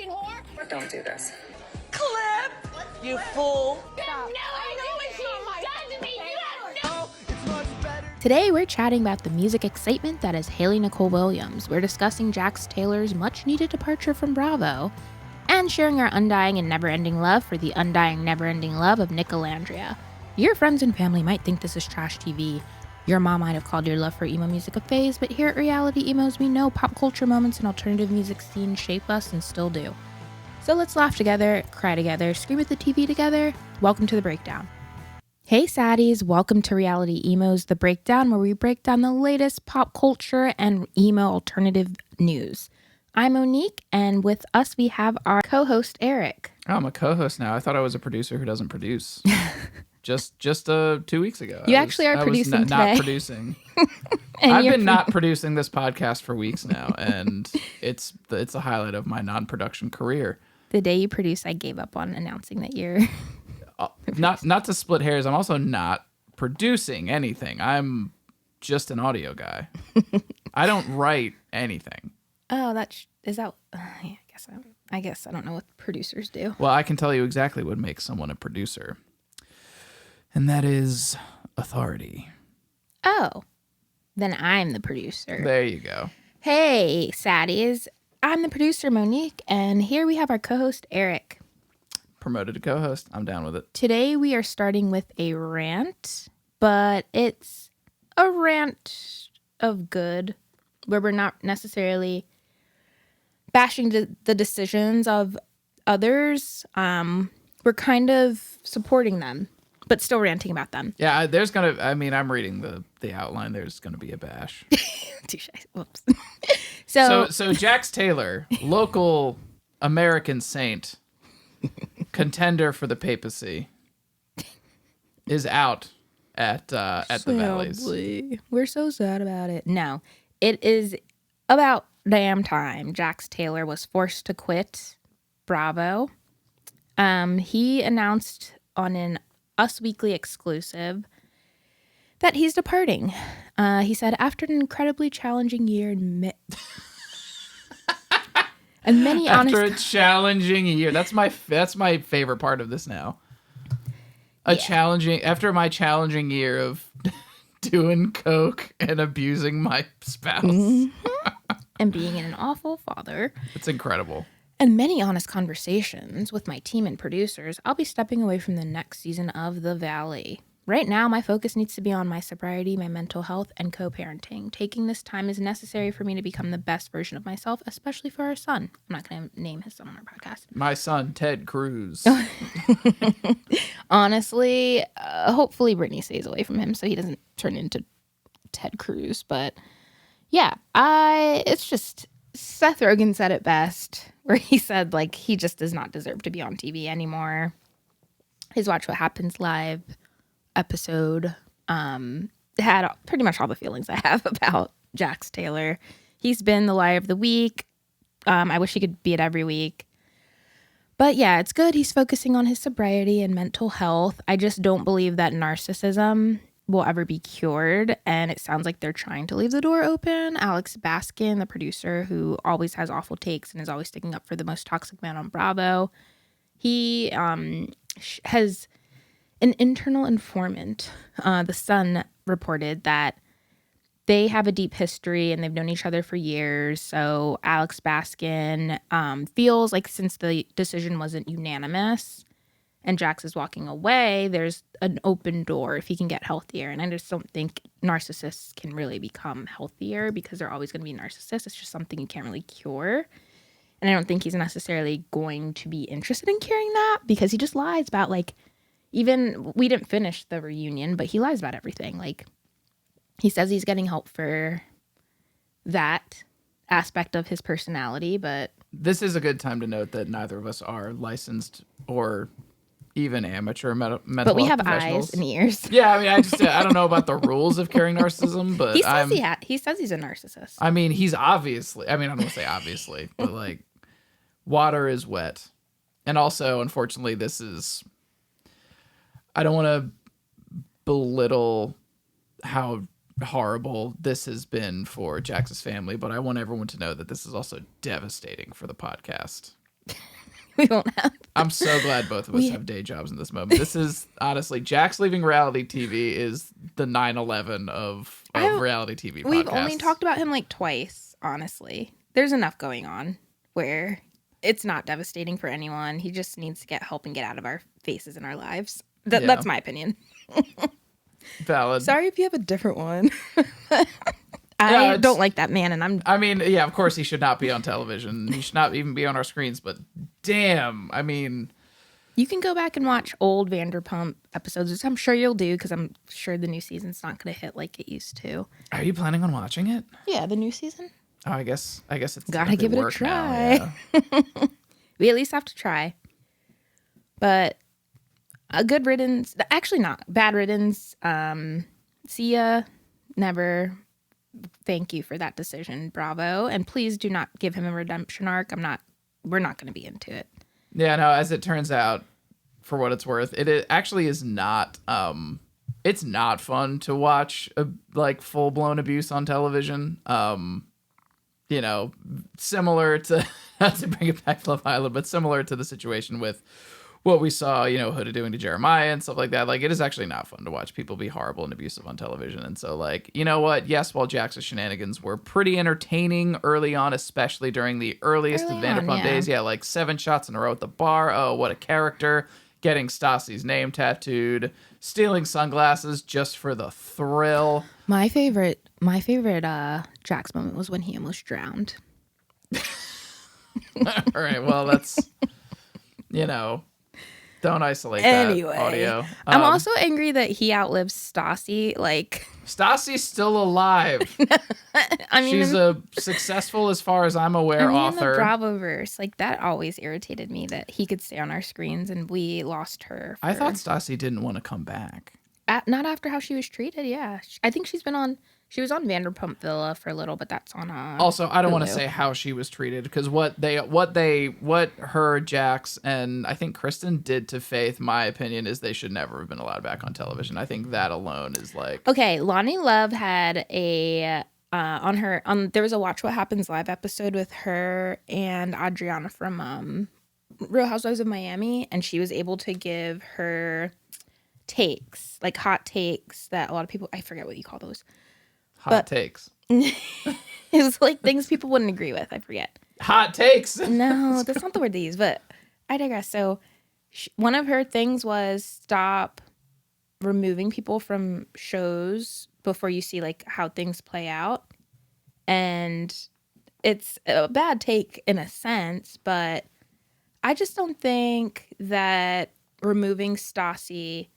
Christian whore. Don't do this. Clip! You fool. Stop. I know it's not my done to me. You have no... It's much better. Today, we're chatting about the music excitement that is Haley Nicole Williams. We're discussing Jax Taylor's much-needed departure from Bravo, and sharing our undying and never-ending love for the undying, never-ending love of Nicolandria. Your friends and family might think this is trash TV. Your mom might have called your love for emo music a phase, but here at Reality Emos, we know pop culture moments and alternative music scenes shape us and still do. So let's laugh together, cry together, scream at the TV together. Welcome to The Breakdown. Hey saddies, welcome to Reality Emos, The Breakdown, where we break down the latest pop culture and emo alternative news. I'm Monique, and with us we have our co-host Eric. Oh, I'm a co-host now. I thought I was a producer who doesn't produce. just 2 weeks ago. You actually are producing today. Not producing. I've been not producing this podcast for weeks now, and it's a highlight of my non-production career. The day you produce, I gave up on announcing that you're... Not to split hairs, I'm also not producing anything. I'm just an audio guy. I don't write anything. Oh, yeah, I guess I don't know what producers do. Well, I can tell you exactly what makes someone a producer. And that is authority. Oh, then I'm the producer. There you go. Hey, saddies. I'm the producer, Monique, and here we have our co-host, Eric. Promoted to co-host. I'm down with it. Today we are starting with a rant, but it's a rant of good, where we're not necessarily bashing the decisions of others. We're kind of supporting them, but still ranting about them. Yeah, I'm reading the outline. There's gonna be a bash. Touche. Whoops. So Jax Taylor, local American saint, contender for the papacy, is out at the Valleys. We're so sad about it. No, it is about damn time Jax Taylor was forced to quit Bravo. He announced on an Us Weekly exclusive that he's departing. He said, after an incredibly challenging year and many honest... After a challenging year. That's my favorite part of this now. After my challenging year of doing coke and abusing my spouse. Mm-hmm. And being an awful father. It's incredible. And many honest conversations with my team and producers, I'll be stepping away from the next season of The Valley. Right now, my focus needs to be on my sobriety, my mental health, and co-parenting. Taking this time is necessary for me to become the best version of myself, especially for our son. I'm not going to name his son on our podcast. My son, Ted Cruz. Honestly, hopefully Brittany stays away from him so he doesn't turn into Ted Cruz. But yeah, it's just, Seth Rogen said it best, where he said, like, he just does not deserve to be on TV anymore. His Watch What Happens Live episode had pretty much all the feelings I have about Jax Taylor. He's been the lie of the week. I wish he could be it every week. But yeah, it's good. He's focusing on his sobriety and mental health. I just don't believe that narcissism will ever be cured. And it sounds like they're trying to leave the door open. Alex Baskin, the producer who always has awful takes and is always sticking up for the most toxic man on Bravo, he has... An internal informant, The Sun, reported that they have a deep history and they've known each other for years. So Alex Baskin feels like since the decision wasn't unanimous and Jax is walking away, there's an open door if he can get healthier. And I just don't think narcissists can really become healthier because they're always going to be narcissists. It's just something you can't really cure. And I don't think he's necessarily going to be interested in curing that because he just lies about, like, even, we didn't finish the reunion, but he lies about everything. Like, he says he's getting help for that aspect of his personality, but... This is a good time to note that neither of us are licensed or even amateur mental But we health have eyes and ears. Yeah, I mean, I don't know about the rules of curing narcissism, but he says he's a narcissist. I mean, he's obviously... I mean, I don't want to say obviously, but, like, water is wet. And also, unfortunately, this is... I don't want to belittle how horrible this has been for Jax's family, but I want everyone to know that this is also devastating for the podcast. we won't have. I'm so glad both of us have day jobs in this moment. This is honestly, Jax leaving reality TV is the 9/11 of reality TV podcasts. We've only talked about him like twice, honestly. There's enough going on where it's not devastating for anyone. He just needs to get help and get out of our faces and our lives. That's my opinion. Valid. Sorry if you have a different one. I don't like that man, and I mean, yeah, of course he should not be on television. He should not even be on our screens, but damn, I mean... You can go back and watch old Vanderpump episodes, which I'm sure you'll do, because I'm sure the new season's not going to hit like it used to. Are you planning on watching it? Yeah, the new season. Oh, I guess it's... Gotta give it a try. Now, yeah. We at least have to try. But a good riddance... Actually, not. Bad riddance. See ya. Never... Thank you for that decision. Bravo. And please do not give him a redemption arc. We're not going to be into it. Yeah, no, as it turns out, for what it's worth, it actually is not, it's not fun to watch like full blown abuse on television. You know, similar to, not to bring it back to Love Island, but similar to the situation with what we saw, you know, Huda doing to Jeremiah and stuff like that. Like, it is actually not fun to watch people be horrible and abusive on television. And so, like, you know what? Yes, while Jax's shenanigans were pretty entertaining early on, especially during the earliest of Vanderpump days. Yeah, like 7 shots in a row at the bar. Oh, what a character. Getting Stassi's name tattooed. Stealing sunglasses just for the thrill. My favorite Jax moment was when he almost drowned. All right, well, that's, you know... Don't isolate anyway, that audio. I'm also angry that he outlives Stassi. Like, Stassi's still alive. I mean, she's a successful, as far as I'm aware, author. In the Bravoverse, like that always irritated me that he could stay on our screens and we lost her. I thought Stassi didn't want to come back. Not after how she was treated. Yeah, I think she was on Vanderpump Villa for a little, but that's on also, I don't want to say how she was treated, because what her, Jax, and I think Kristen did to Faith, my opinion, is they should never have been allowed back on television. I think that alone is like... Okay, Lonnie Love had a there was a Watch What Happens Live episode with her and Adriana from Real Housewives of Miami, and she was able to give her takes, like hot takes that a lot of people, I forget what you call those. Hot takes. It was like things people wouldn't agree with. I forget. Hot takes. No, that's not the word they use, but I digress. So one of her things was stop removing people from shows before you see like how things play out. And it's a bad take in a sense, but I just don't think that removing Stassi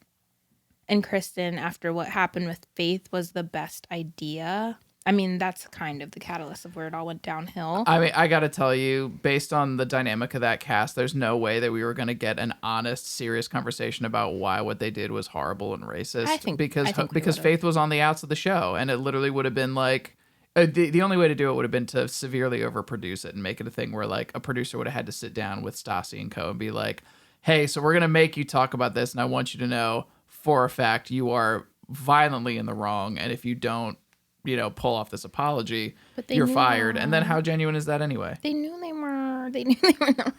and Kristen after what happened with Faith was the best idea. I mean, that's kind of the catalyst of where it all went downhill. I mean, I gotta tell you, based on the dynamic of that cast, there's no way that we were gonna get an honest, serious conversation about why what they did was horrible and racist. I think because Faith was on the outs of the show, and it literally would have been like the only way to do it would have been to severely overproduce it and make it a thing where like a producer would have had to sit down with Stassi and co and be like, "Hey, so we're gonna make you talk about this, and I want you to know for a fact you are violently in the wrong, and if you don't, you know, pull off this apology, you're fired." And then how genuine is that anyway? They knew they were in the wrong.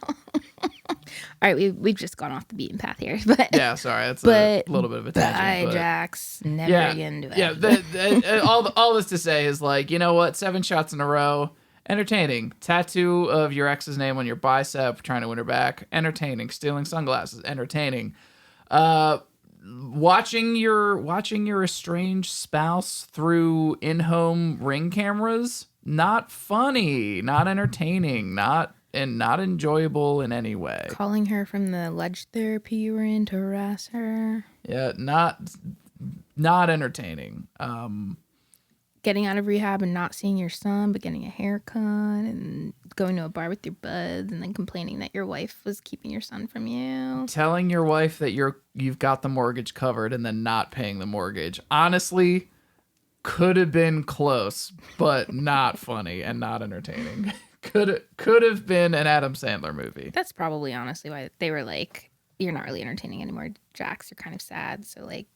All right, we've just gone off the beaten path here, but yeah, sorry, that's a little bit of a tangent. Jax, never again do that. Yeah, all this to say is like, you know what? 7 shots in a row, entertaining. Tattoo of your ex's name on your bicep, trying to win her back, entertaining. Stealing sunglasses, entertaining. Watching your estranged spouse through in-home Ring cameras, not funny, not entertaining, not enjoyable in any way. Calling her from the alleged therapy you were in to harass her. Yeah, not entertaining. Getting out of rehab and not seeing your son, but getting a haircut and going to a bar with your buds and then complaining that your wife was keeping your son from you. Telling your wife that you've got the mortgage covered and then not paying the mortgage. Honestly, could have been close, but not funny and not entertaining. Could have been an Adam Sandler movie. That's probably honestly why they were like, "You're not really entertaining anymore, Jax. You're kind of sad." So like,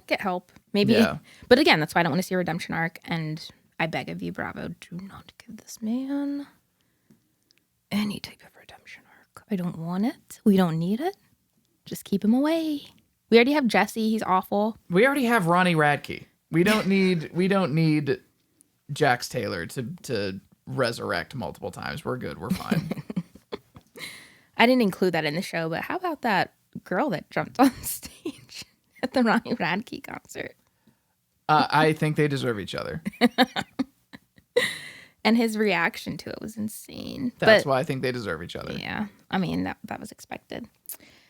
get help. Maybe. Yeah. But again, that's why I don't want to see a redemption arc. And I beg of you, Bravo, do not give this man any type of redemption arc. I don't want it. We don't need it. Just keep him away. We already have Jesse. He's awful. We already have Ronnie Radke. We don't need Jax Taylor to resurrect multiple times. We're good. We're fine. I didn't include that in the show, but how about that girl that jumped on stage at the Ronnie Radke concert? I think they deserve each other. And his reaction to it was insane. That's why I think they deserve each other. Yeah, I mean, that was expected.